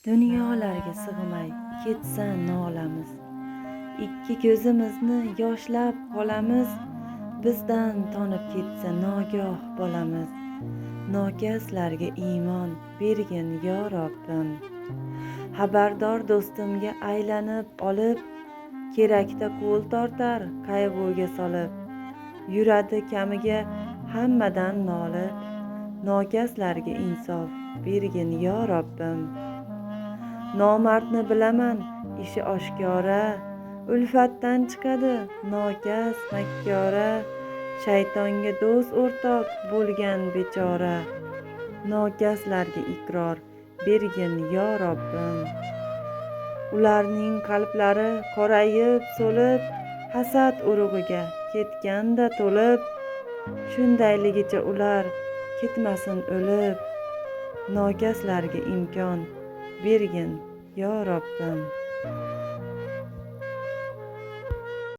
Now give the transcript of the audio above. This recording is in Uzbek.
Dunyolarga sig'may ketsa nolamiz, ikki ko'zimizni yoshlab qolamiz. Bizdan tonib ketsa nogoh bolamiz, nokaslarga iymon bergin yo Robbim. Xabardor do'stimga aylanib olib, kerakda qo'l tortar qayg'uga solib. Yuradi kamiga hammadan nolib, nokaslarga insof bergin yo Robbim. Nomardni bilaman ishi oshkora, ulfatdan chiqadi nokas makkora. Shaytonga do'st o'rtoq bo'lgan bechora, nokaslarga iqror bergin yo Robbim. Ularning qalblari qorayib so'lib, hasad urug'iga ketganda to'lib. Shundayligicha ular ketmasin o'lib, nokaslarga imkon bergin yo Robbim.